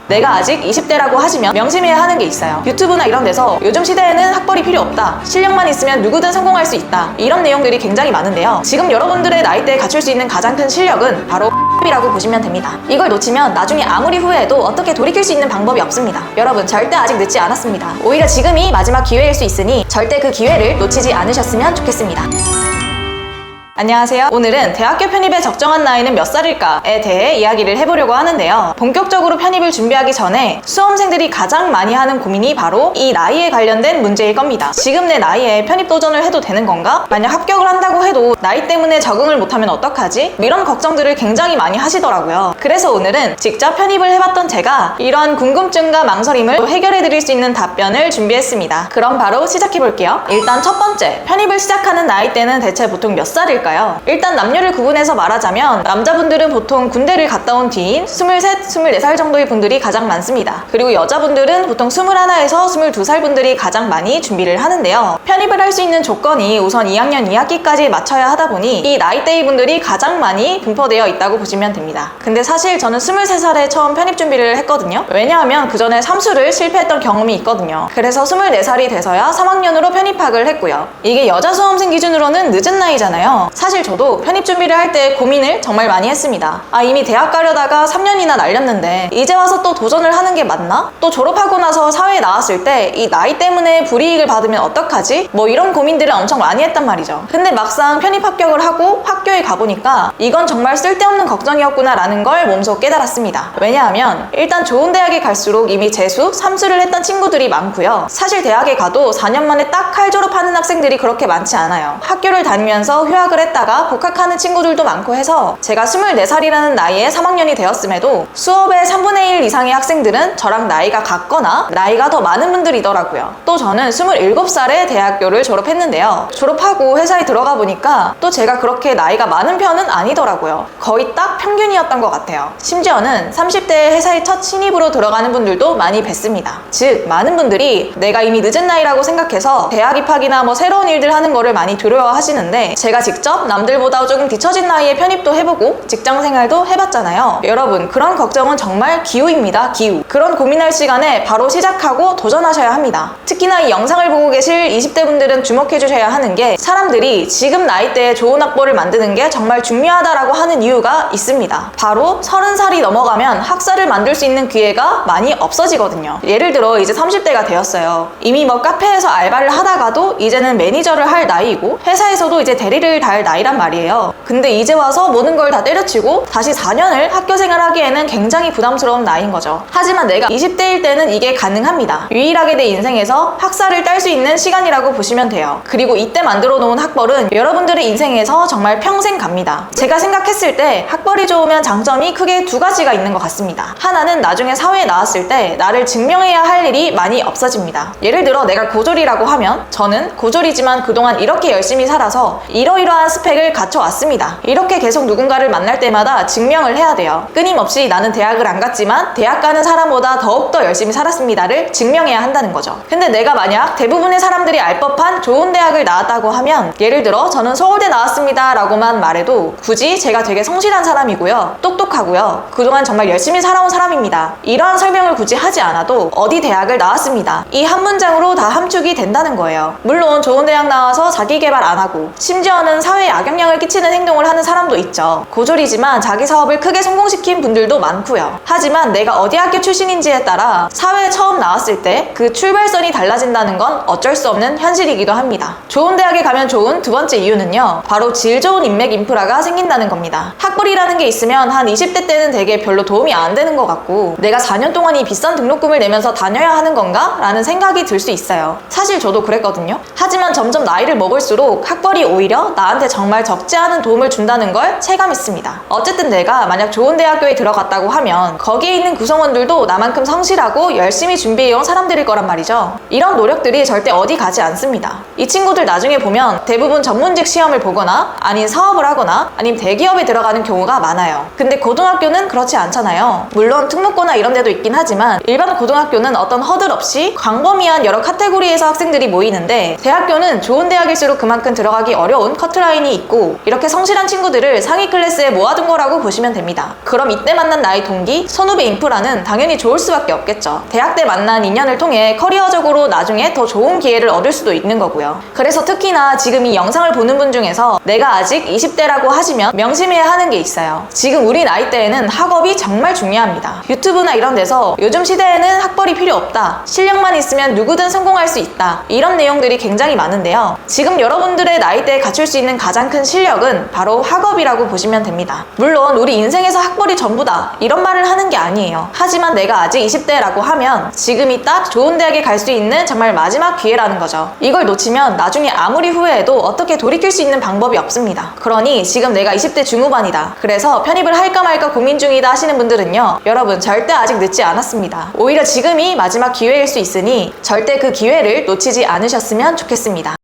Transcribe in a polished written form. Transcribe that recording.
내가 아직 20대라고 하시면 명심해야 하는 게 있어요. 유튜브나 이런 데서 요즘 시대에는 학벌이 필요 없다, 실력만 있으면 누구든 성공할 수 있다, 이런 내용들이 굉장히 많은데요. 지금 여러분들의 나이대에 갖출 수 있는 가장 큰 실력은 바로 이라고 보시면 됩니다. 이걸 놓치면 나중에 아무리 후회해도 어떻게 돌이킬 수 있는 방법이 없습니다. 여러분, 절대 아직 늦지 않았습니다. 오히려 지금이 마지막 기회일 수 있으니 절대 그 기회를 놓치지 않으셨으면 좋겠습니다. 안녕하세요. 오늘은 대학교 편입에 적정한 나이는 몇 살일까에 대해 이야기를 해보려고 하는데요. 본격적으로 편입을 준비하기 전에 수험생들이 가장 많이 하는 고민이 바로 이 나이에 관련된 문제일 겁니다. 지금 내 나이에 편입 도전을 해도 되는 건가? 만약 합격을 한다고 해도 나이 때문에 적응을 못하면 어떡하지? 이런 걱정들을 굉장히 많이 하시더라고요. 그래서 오늘은 직접 편입을 해봤던 제가 이런 궁금증과 망설임을 해결해드릴 수 있는 답변을 준비했습니다. 그럼 바로 시작해볼게요. 일단 첫 번째, 편입을 시작하는 나이대는 대체 보통 몇 살일까요? 일단 남녀를 구분해서 말하자면 남자분들은 보통 군대를 갔다 온 뒤인 23, 24살 정도의 분들이 가장 많습니다. 그리고 여자분들은 보통 21에서 22살 분들이 가장 많이 준비를 하는데요. 편입을 할 수 있는 조건이 우선 2학년 2학기까지 맞춰야 하다 보니 이 나이대의 분들이 가장 많이 분포되어 있다고 보시면 됩니다. 근데 사실 저는 23살에 처음 편입 준비를 했거든요. 왜냐하면 그 전에 삼수를 실패했던 경험이 있거든요. 그래서 24살이 돼서야 3학년으로 편입학을 했고요. 이게 여자 수험생 기준으로는 늦은 나이잖아요. 사실 저도 편입 준비를 할 때 고민을 정말 많이 했습니다. 이미 대학 가려다가 3년이나 날렸는데 이제 와서 또 도전을 하는 게 맞나? 또 졸업하고 나서 사회에 나왔을 때 이 나이 때문에 불이익을 받으면 어떡하지? 뭐 이런 고민들을 엄청 많이 했단 말이죠. 근데 막상 편입 합격을 하고 학교에 가보니까 이건 정말 쓸데없는 걱정이었구나 라는 걸 몸소 깨달았습니다. 왜냐하면 일단 좋은 대학에 갈수록 이미 재수, 삼수를 했던 친구들이 많고요. 사실 대학에 가도 4년 만에 딱 칼 졸업하는 학생들이 그렇게 많지 않아요. 학교를 다니면서 휴학을 했다가 복학하는 친구들도 많고 해서 제가 24살이라는 나이에 3학년이 되었음에도 수업의 3분의 1 이상의 학생들은 저랑 나이가 같거나 나이가 더 많은 분들이더라고요. 또 저는 27살에 대학교를 졸업했는데요. 졸업하고 회사에 들어가 보니까 또 제가 그렇게 나이가 많은 편은 아니더라고요. 거의 딱 평균이었던 것 같아요. 심지어는 30대에 회사에 첫 신입으로 들어가는 분들도 많이 뵀습니다. 즉, 많은 분들이 내가 이미 늦은 나이라고 생각해서 대학 입학이나 뭐 새로운 일들 하는 거를 많이 두려워하시는데 제가 직접 남들보다 조금 뒤처진 나이에 편입도 해보고 직장생활도 해봤잖아요. 여러분, 그런 걱정은 정말 기우입니다. 기우. 그런 고민할 시간에 바로 시작하고 도전하셔야 합니다. 특히나 이 영상을 보고 계실 20대 분들은 주목해 주셔야 하는 게 사람들이 지금 나이대에 좋은 학벌을 만드는 게 정말 중요하다라고 하는 이유가 있습니다. 바로 30살이 넘어가면 학사를 만들 수 있는 기회가 많이 없어지거든요. 예를 들어 이제 30대가 되었어요. 이미 뭐 카페에서 알바를 하다가도 이제는 매니저를 할 나이고 회사에서도 이제 대리를 달 나이란 말이에요. 근데 이제 와서 모든 걸 다 때려치고 다시 4년을 학교 생활하기에는 굉장히 부담스러운 나이인 거죠. 하지만 내가 20대일 때는 이게 가능합니다. 유일하게 내 인생에서 학사를 딸 수 있는 시간이라고 보시면 돼요. 그리고 이때 만들어 놓은 학벌은 여러분들의 인생에서 정말 평생 갑니다. 제가 생각했을 때 학벌이 좋으면 장점이 크게 두 가지가 있는 것 같습니다. 하나는 나중에 사회에 나왔을 때 나를 증명해야 할 일이 많이 없어집니다. 예를 들어 내가 고졸이라고 하면 저는 고졸이지만 그동안 이렇게 열심히 살아서 이러이러한 스펙을 갖춰왔습니다. 이렇게 계속 누군가를 만날 때마다 증명을 해야 돼요. 끊임없이 나는 대학을 안 갔지만 대학 가는 사람보다 더욱더 열심히 살았습니다를 증명해야 한다는 거죠. 근데 내가 만약 대부분의 사람들이 알 법한 좋은 대학을 나왔다고 하면 예를 들어 저는 서울대 나왔습니다 라고만 말해도 굳이 제가 되게 성실한 사람이고요, 똑똑하고요, 그동안 정말 열심히 살아온 사람입니다, 이러한 설명을 굳이 하지 않아도 어디 대학을 나왔습니다 이 한 문장으로 다 함축이 된다는 거예요. 물론 좋은 대학 나와서 자기 개발 안 하고 심지어는 사회에 악영향을 끼치는 행동을 하는 사람도 있죠. 고졸이지만 자기 사업을 크게 성공시킨 분들도 많고요. 하지만 내가 어디 학교 출신인지에 따라 사회에 처음 나왔을 때 그 출발선이 달라진다는 건 어쩔 수 없는 현실이기도 합니다. 좋은 대학에 가면 좋은 두 번째 이유는요, 바로 질 좋은 인맥 인프라가 생긴다는 겁니다. 학벌이라는 게 있으면 한 20대 때는 되게 별로 도움이 안 되는 것 같고 내가 4년 동안 이 비싼 등록금을 내면서 다녀야 하는 건가? 라는 생각이 들 수 있어요. 사실 저도 그랬거든요. 하지만 점점 나이를 먹을수록 학벌이 오히려 나한테 정말 적지 않은 도움을 준다는 걸 체감했습니다. 어쨌든 내가 만약 좋은 대학교에 들어갔다고 하면 거기에 있는 구성원들도 나만큼 성실하고 열심히 준비해온 사람들일 거란 말이죠. 이런 노력들이 절대 어디 가지 않습니다. 이 친구들 나중에 보면 대부분 전문직 시험을 보거나 아닌 사업을 하거나 아니면 대기업에 들어가는 경우가 많아요. 근데 고등학교는 그렇지 않잖아요. 물론 특목고나 이런 데도 있긴 하지만 일반 고등학교는 어떤 허들 없이 광범위한 여러 카테고리에서 학생들이 모이는데 대학교는 좋은 대학일수록 그만큼 들어가기 어려운 커트라인이 라인이 있고 이렇게 성실한 친구들을 상위 클래스에 모아둔 거라고 보시면 됩니다. 그럼 이때 만난 나의 동기, 선후배 인프라는 당연히 좋을 수밖에 없겠죠. 대학 때 만난 인연을 통해 커리어적으로 나중에 더 좋은 기회를 얻을 수도 있는 거고요. 그래서 특히나 지금 이 영상을 보는 분 중에서 내가 아직 20대라고 하시면 명심해야 하는 게 있어요. 지금 우리 나이대에는 학업이 정말 중요합니다. 유튜브나 이런 데서 요즘 시대에는 학벌이 필요 없다, 실력만 있으면 누구든 성공할 수 있다, 이런 내용들이 굉장히 많은데요. 지금 여러분들의 나이대에 갖출 수 있는 가장 큰 실력은 바로 학업이라고 보시면 됩니다. 물론 우리 인생에서 학벌이 전부다 이런 말을 하는 게 아니에요. 하지만 내가 아직 20대라고 하면 지금이 딱 좋은 대학에 갈 수 있는 정말 마지막 기회라는 거죠. 이걸 놓치면 나중에 아무리 후회해도 어떻게 돌이킬 수 있는 방법이 없습니다. 그러니 지금 내가 20대 중후반이다, 그래서 편입을 할까 말까 고민 중이다 하시는 분들은요, 여러분 절대 아직 늦지 않았습니다. 오히려 지금이 마지막 기회일 수 있으니 절대 그 기회를 놓치지 않으셨으면 좋겠습니다.